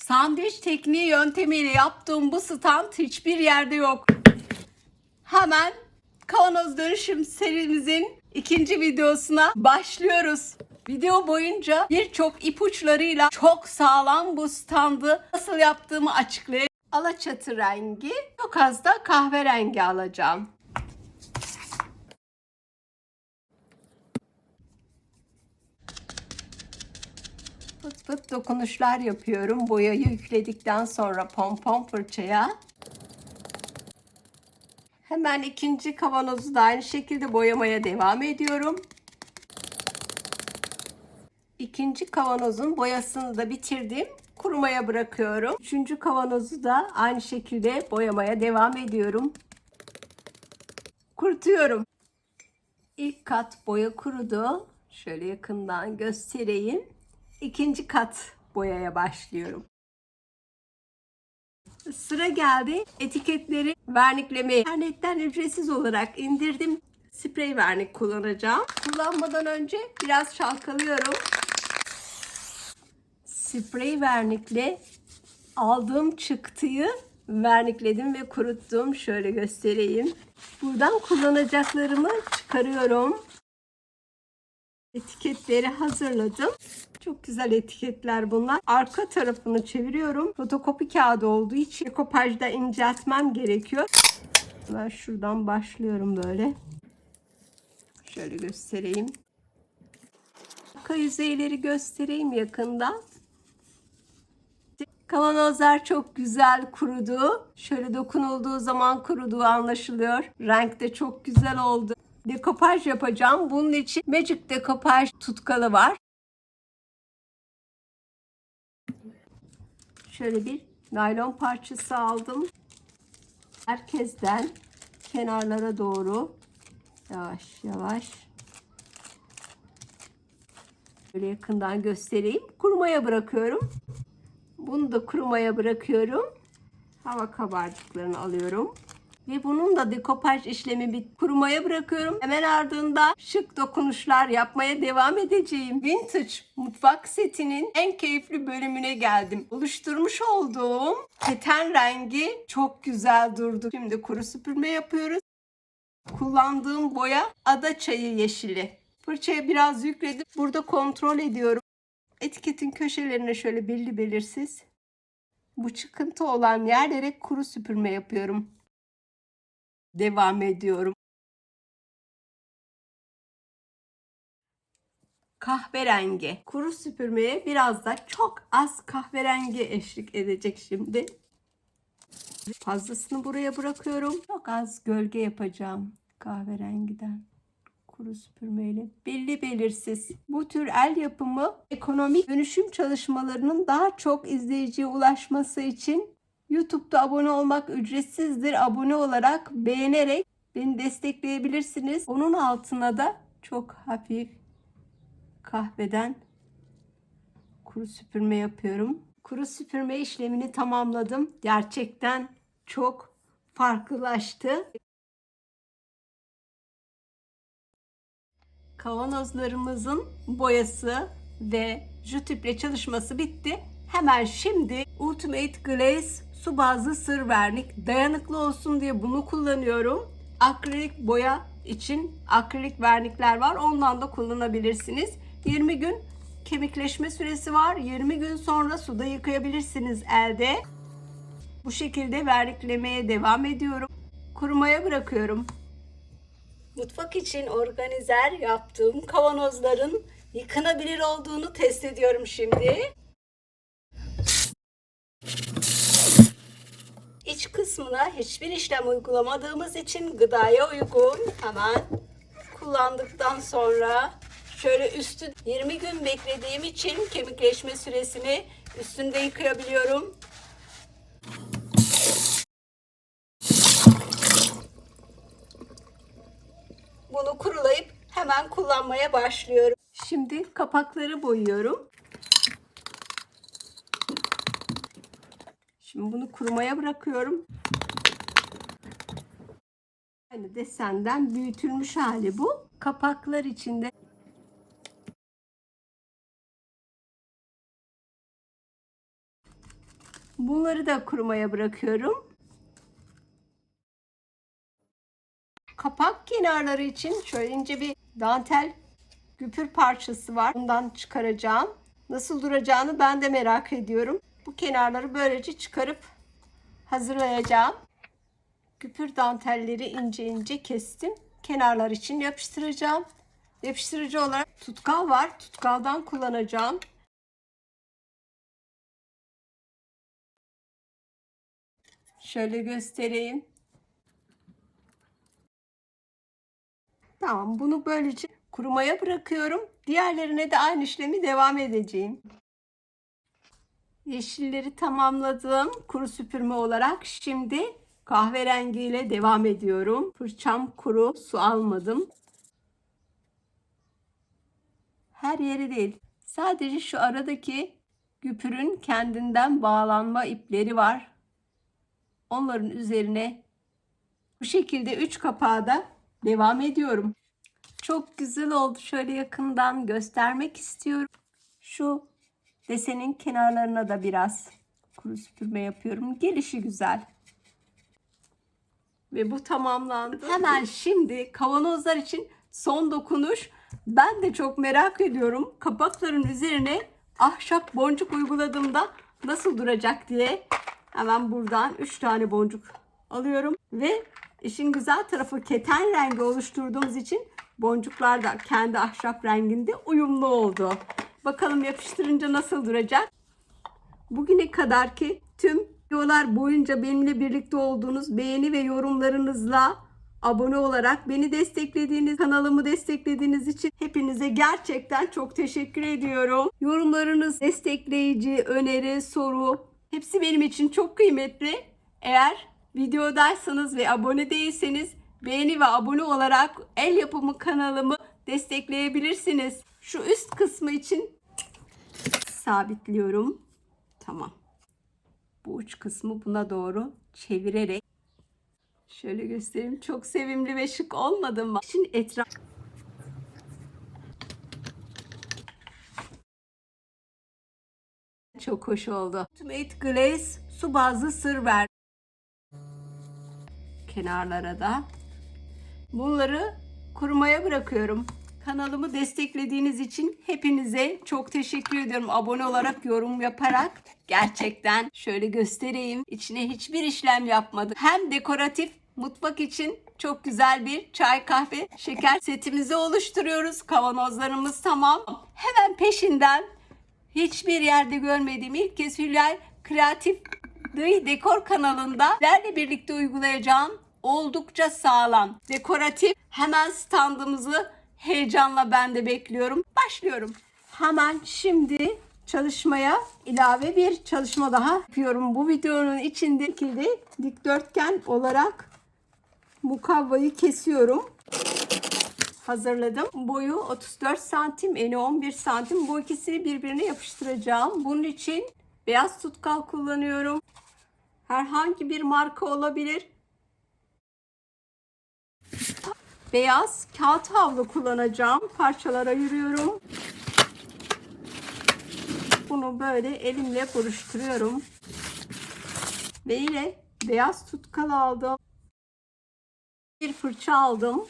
Sandviç tekniği yöntemiyle yaptığım bu stand hiçbir yerde yok. Hemen kavanoz dönüşüm serimizin ikinci videosuna başlıyoruz. Video boyunca birçok ipuçlarıyla çok sağlam bu standı nasıl yaptığımı açıklayacağım. Alaçatı rengi, çok az da kahverengi alacağım. Fıt fıt dokunuşlar yapıyorum. Boyayı yükledikten sonra pompon fırçaya. Hemen ikinci kavanozu da aynı şekilde boyamaya devam ediyorum. İkinci kavanozun boyasını da bitirdim. Kurumaya bırakıyorum. Üçüncü kavanozu da aynı şekilde boyamaya devam ediyorum. Kurutuyorum. İlk kat boya kurudu. Şöyle yakından göstereyim. İkinci kat boyaya başlıyorum. Sıra geldi etiketleri verniklemeye. İnternetten ücretsiz olarak indirdim. Sprey vernik kullanacağım. Kullanmadan önce biraz çalkalıyorum. Sprey vernikle aldığım çıktıyı vernikledim ve kuruttum. Şöyle göstereyim. Buradan kullanacaklarımı çıkarıyorum. Etiketleri hazırladım. Çok güzel etiketler bunlar. Arka tarafını çeviriyorum. Fotokopi kağıdı olduğu için dekopajda inceltmem gerekiyor. Ben şuradan başlıyorum böyle. Şöyle göstereyim. Arka yüzeyleri göstereyim yakından. Kavanozlar çok güzel kurudu. Şöyle dokunulduğu zaman kuruduğu anlaşılıyor. Renk de çok güzel oldu. Dekopaj yapacağım. Bunun için Magic dekopaj tutkalı var. Şöyle bir naylon parçası aldım. Herkesten kenarlara doğru yavaş yavaş böyle yakından göstereyim. Kurumaya bırakıyorum. Bunu da kurumaya bırakıyorum. Hava kabarcıklarını alıyorum. Ve bunun da dekopaj işlemi kurumaya bırakıyorum. Hemen ardından şık dokunuşlar yapmaya devam edeceğim. Vintage mutfak setinin en keyifli bölümüne geldim. Oluşturmuş olduğum keten rengi çok güzel durdu. Şimdi kuru süpürme yapıyoruz. Kullandığım boya ada çayı yeşili. Fırçaya biraz yükledim. Burada kontrol ediyorum. Etiketin köşelerine şöyle belli belirsiz. Bu çıkıntı olan yerlere kuru süpürme yapıyorum. Devam ediyorum. Kahverengi. Kuru süpürmeye biraz da çok az kahverengi eşlik edecek şimdi. Fazlasını buraya bırakıyorum. Çok az gölge yapacağım kahverengiden. Kuru süpürmeyle belli belirsiz. Bu tür el yapımı ekonomik dönüşüm çalışmalarının daha çok izleyiciye ulaşması için YouTube'da abone olmak ücretsizdir. Abone olarak beğenerek beni destekleyebilirsiniz. Onun altına da çok hafif kahveden kuru süpürme yapıyorum. Kuru süpürme işlemini tamamladım. Gerçekten çok farklılaştı. Kavanozlarımızın boyası ve jütüple çalışması bitti. Hemen şimdi Ultimate Glaze su bazlı sır vernik dayanıklı olsun diye bunu kullanıyorum. Akrilik boya için akrilik vernikler var. Ondan da kullanabilirsiniz. 20 gün kemikleşme süresi var. 20 gün sonra suda yıkayabilirsiniz elde. Bu şekilde verniklemeye devam ediyorum. Kurumaya bırakıyorum. Mutfak için organizer yaptığım kavanozların yıkanabilir olduğunu test ediyorum şimdi. İç kısmına hiçbir işlem uygulamadığımız için gıdaya uygun. Hemen kullandıktan sonra şöyle üstü 20 gün beklediğim için kemikleşme süresini üstünde yıkayabiliyorum. Bunu kurulayıp hemen kullanmaya başlıyorum. Şimdi kapakları boyuyorum. Şimdi bunu kurumaya bırakıyorum. Aynı desenden büyütülmüş hali bu. Kapaklar içinde Bunları da kurumaya bırakıyorum. Kapak kenarları için şöyle ince bir dantel güpür parçası var. Bundan çıkaracağım. Nasıl duracağını ben de merak ediyorum. Bu kenarları böylece çıkarıp hazırlayacağım. Güpür dantelleri ince ince kestim. Kenarlar için yapıştıracağım. Yapıştırıcı olarak tutkal var. Tutkaldan kullanacağım. Şöyle göstereyim. Tamam, bunu böylece kurumaya bırakıyorum. Diğerlerine de aynı işlemi devam edeceğim. Yeşilleri tamamladım kuru süpürme olarak. Şimdi kahverengiyle devam ediyorum. Fırçam kuru, su almadım. Her yeri değil. Sadece şu aradaki güpürün kendinden bağlanma ipleri var. Onların üzerine bu şekilde 3 kapağı da devam ediyorum. Çok güzel oldu. Şöyle yakından göstermek istiyorum. Şu desenin kenarlarına da biraz kuru süpürme yapıyorum. Gelişi güzel. Ve bu tamamlandı. Hemen şimdi kavanozlar için son dokunuş. Ben de çok merak ediyorum. Kapakların üzerine ahşap boncuk uyguladığımda nasıl duracak diye. Hemen buradan 3 tane boncuk alıyorum. Ve işin güzel tarafı, keten rengi oluşturduğumuz için boncuklar da kendi ahşap renginde uyumlu oldu. Bakalım yapıştırınca nasıl duracak? Bugüne kadarki tüm videolar boyunca benimle birlikte olduğunuz beğeni ve yorumlarınızla abone olarak beni desteklediğiniz, kanalımı desteklediğiniz için hepinize gerçekten çok teşekkür ediyorum. Yorumlarınız, destekleyici, öneri, soru hepsi benim için çok kıymetli. Eğer videodaysanız ve abone değilseniz beğeni ve abone olarak el yapımı kanalımı destekleyebilirsiniz. Şu üst kısmı için sabitliyorum. Tamam. Bu uç kısmı buna doğru çevirerek şöyle göstereyim. Çok sevimli ve şık olmadı mı? Şimdi etraf çok hoş oldu. Ultimate Glaze su bazlı sır ver. Kenarlara da bunları kurumaya bırakıyorum. Kanalımı desteklediğiniz için hepinize çok teşekkür ediyorum. Abone olarak, yorum yaparak. Gerçekten şöyle göstereyim. İçine hiçbir işlem yapmadım. Hem dekoratif, mutfak için çok güzel bir çay, kahve, şeker setimizi oluşturuyoruz. Kavanozlarımız tamam. Hemen peşinden hiçbir yerde görmediğim ilk kez Hülya Kreatif Dekor kanalında sizlerle birlikte uygulayacağım oldukça sağlam, dekoratif, hemen standımızı heyecanla ben de bekliyorum. Başlıyorum. Hemen şimdi çalışmaya ilave bir çalışma daha yapıyorum. Bu videonun içindeki dikdörtgen olarak mukavvayı kesiyorum. Hazırladım. Boyu 34 santim, eni 11 santim. Bu ikisini birbirine yapıştıracağım. Bunun için beyaz tutkal kullanıyorum. Herhangi bir marka olabilir. Beyaz kağıt havlu kullanacağım. Parçalara ayırıyorum. Bunu böyle elimle buruşturuyorum. Ve yine beyaz tutkal aldım. Bir fırça aldım.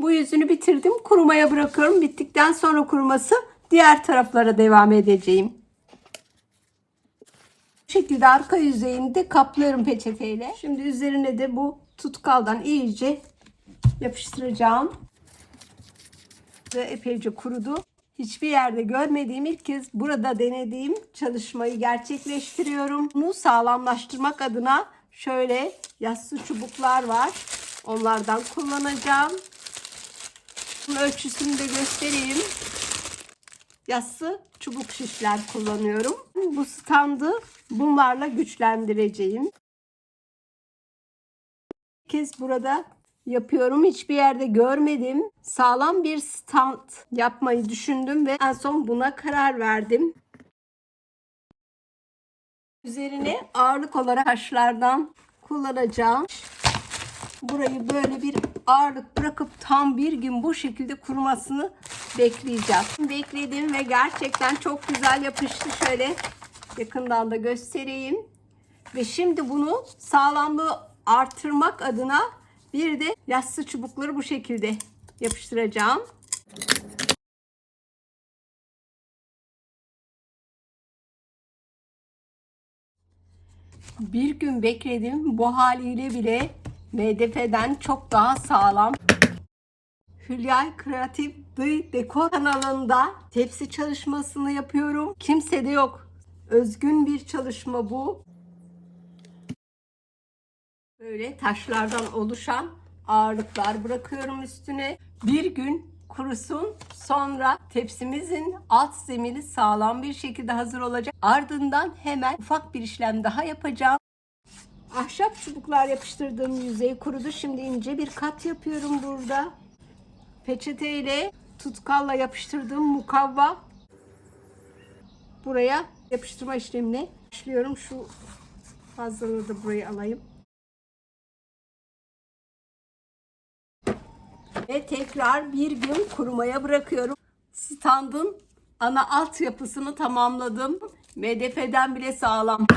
Bu yüzünü bitirdim. Kurumaya bırakıyorum. Bittikten sonra kuruması diğer taraflara devam edeceğim. Bu şekilde arka yüzeyini de kaplıyorum peçeteyle. Şimdi üzerine de bu tutkaldan iyice yapıştıracağım. Ve epeyce kurudu. Hiçbir yerde görmediğim, ilk kez burada denediğim çalışmayı gerçekleştiriyorum. Bunu sağlamlaştırmak adına şöyle yassı çubuklar var. Onlardan kullanacağım. Bunun ölçüsünü de göstereyim. Yassı çubuk şişler kullanıyorum. Bu standı bunlarla güçlendireceğim. Bir kez burada yapıyorum. Hiçbir yerde görmedim. Sağlam bir stand yapmayı düşündüm ve en son buna karar verdim. Üzerine ağırlık olarak taşlardan kullanacağım. Burayı böyle bir ağırlık bırakıp tam bir gün bu şekilde kurumasını bekleyeceğiz. Bekledim ve gerçekten çok güzel yapıştı. Şöyle yakından da göstereyim. Ve şimdi bunu sağlamlığı artırmak adına bir de yassı çubukları bu şekilde yapıştıracağım. Bir gün bekledim. Bu haliyle bile MDF'den çok daha sağlam. Hülya Kreatif Dekor kanalında tepsi çalışmasını yapıyorum. Kimse de yok. Özgün bir çalışma bu. Böyle taşlardan oluşan ağırlıklar bırakıyorum üstüne. Bir gün kurusun, sonra tepsimizin alt zemini sağlam bir şekilde hazır olacak. Ardından hemen ufak bir işlem daha yapacağım. Ahşap çubuklar yapıştırdığım yüzey kurudu. Şimdi ince bir kat yapıyorum burada. Peçete ile tutkalla yapıştırdığım mukavva buraya yapıştırma işlemine başlıyorum. Şu fazlalığı da buraya alayım. Ve tekrar bir gün kurumaya bırakıyorum. Standın ana altyapısını tamamladım. MDF'den bile sağlam.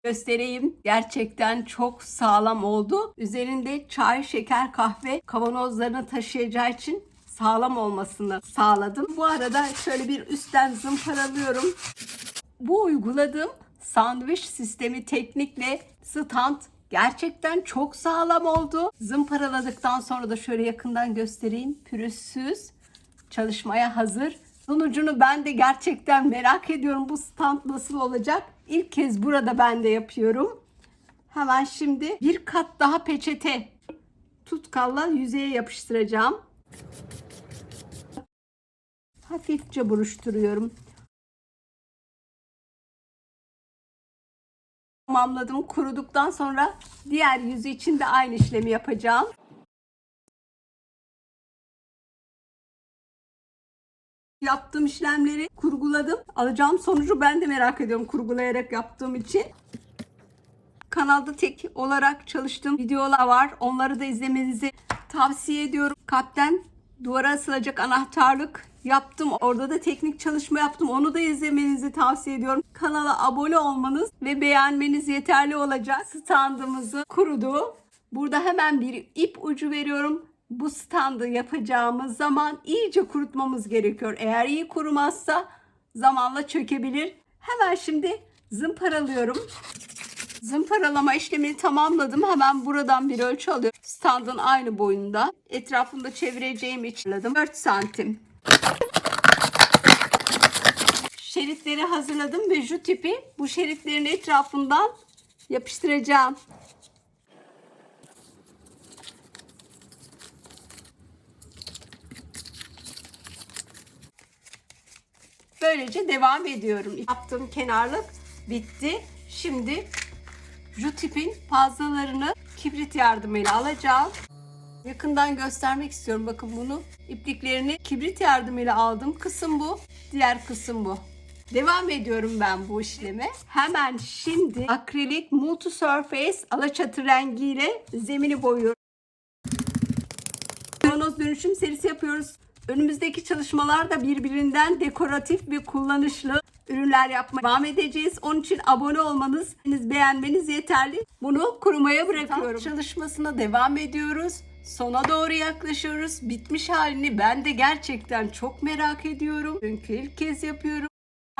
Göstereyim. Gerçekten çok sağlam oldu. Üzerinde çay, şeker, kahve kavanozlarını taşıyacağı için sağlam olmasını sağladım. Bu arada şöyle bir üstten zımparalıyorum. Bu uyguladığım sandviç sistemi teknikle stand gerçekten çok sağlam oldu. Zımparaladıktan sonra da şöyle yakından göstereyim. Pürüzsüz, çalışmaya hazır. Sonucunu ben de gerçekten merak ediyorum. Bu stand nasıl olacak? İlk kez burada ben de yapıyorum. Hemen şimdi bir kat daha peçete tutkalla yüzeye yapıştıracağım. Hafifçe buruşturuyorum. Tamamladım. Kuruduktan sonra diğer yüzü için de aynı işlemi yapacağım. Yaptığım işlemleri kurguladım. Alacağım sonucu ben de merak ediyorum kurgulayarak yaptığım için. Kanalda tek olarak çalıştığım videolar var. Onları da izlemenizi tavsiye ediyorum. Kalpten duvara asılacak anahtarlık yaptım. Orada da teknik çalışma yaptım. Onu da izlemenizi tavsiye ediyorum. Kanala abone olmanız ve beğenmeniz yeterli olacak. Standımızı kurudu. Burada hemen bir ip ucu veriyorum. Bu standı yapacağımız zaman iyice kurutmamız gerekiyor. Eğer iyi kurumazsa zamanla çökebilir. Hemen şimdi zımparalıyorum. Zımparalama işlemini tamamladım. Hemen buradan bir ölçü alıyorum. Standın aynı boyunda. Etrafında çevireceğim için 4 santim. Şeritleri hazırladım ve jut ipi bu şeritlerin etrafından yapıştıracağım. Böylece devam ediyorum. Yaptığım kenarlık bitti. Şimdi jut ipin fazlalarını kibrit yardımıyla alacağım. Yakından göstermek istiyorum. Bakın bunu ipliklerini kibrit yardımıyla aldım. Kısım bu. Diğer kısım bu. Devam ediyorum ben bu işleme. Hemen şimdi akrilik multi surface alaçatı rengiyle zemini boyuyorum. Kavanoz dönüşüm serisi yapıyoruz. Önümüzdeki çalışmalarda birbirinden dekoratif ve kullanışlı ürünler yapmaya devam edeceğiz. Onun için abone olmanız, beğenmeniz yeterli. Bunu kurumaya bırakıyorum. Çalışmasına devam ediyoruz. Sona doğru yaklaşıyoruz. Bitmiş halini ben de gerçekten çok merak ediyorum. Çünkü ilk kez yapıyorum.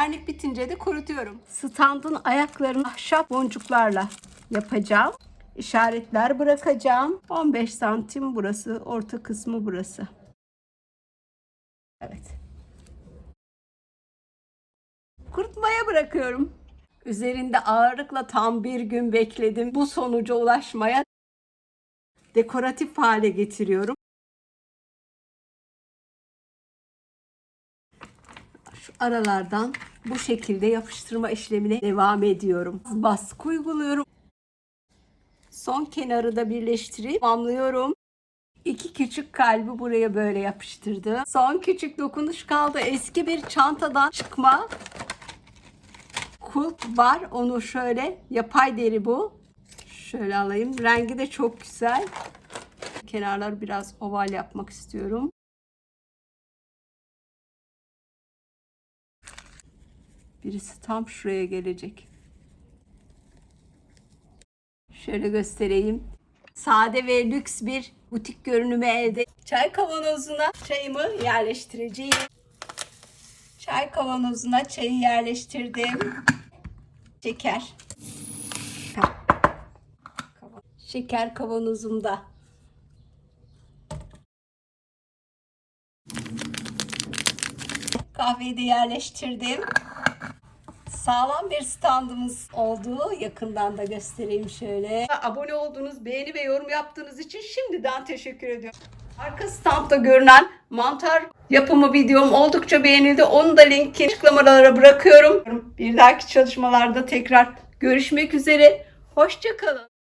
Vernik bitince de kurutuyorum. Standın ayaklarını ahşap boncuklarla yapacağım. İşaretler bırakacağım. 15 santim burası, orta kısmı burası. Evet. Kurutmaya bırakıyorum. Üzerinde ağırlıkla tam bir gün bekledim. Bu sonuca ulaşmaya dekoratif hale getiriyorum. Şu aralardan bu şekilde yapıştırma işlemine devam ediyorum. Baskı uyguluyorum. Son kenarı da birleştirip tamamlıyorum. 2 küçük kalbi buraya böyle yapıştırdım. Son küçük dokunuş kaldı. Eski bir çantadan çıkma kulp var. Onu şöyle yapay deri bu. Şöyle alayım. Rengi de çok güzel. Kenarları biraz oval yapmak istiyorum. Birisi tam şuraya gelecek. Şöyle göstereyim. Sade ve lüks bir butik görünümü elde. Çay kavanozuna çayımı yerleştireceğim. Çay kavanozuna çayı yerleştirdim. Şeker. Şeker kavanozumda. Kahveyi de yerleştirdim. Sağlam bir standımız oldu. Yakından da göstereyim şöyle. Abone olduğunuz, beğeni ve yorum yaptığınız için şimdiden teşekkür ediyorum. Arka standta görünen mantar yapımı videom oldukça beğenildi. Onun da linkini açıklamalara bırakıyorum. Bir dahaki çalışmalarda tekrar görüşmek üzere. Hoşça kalın.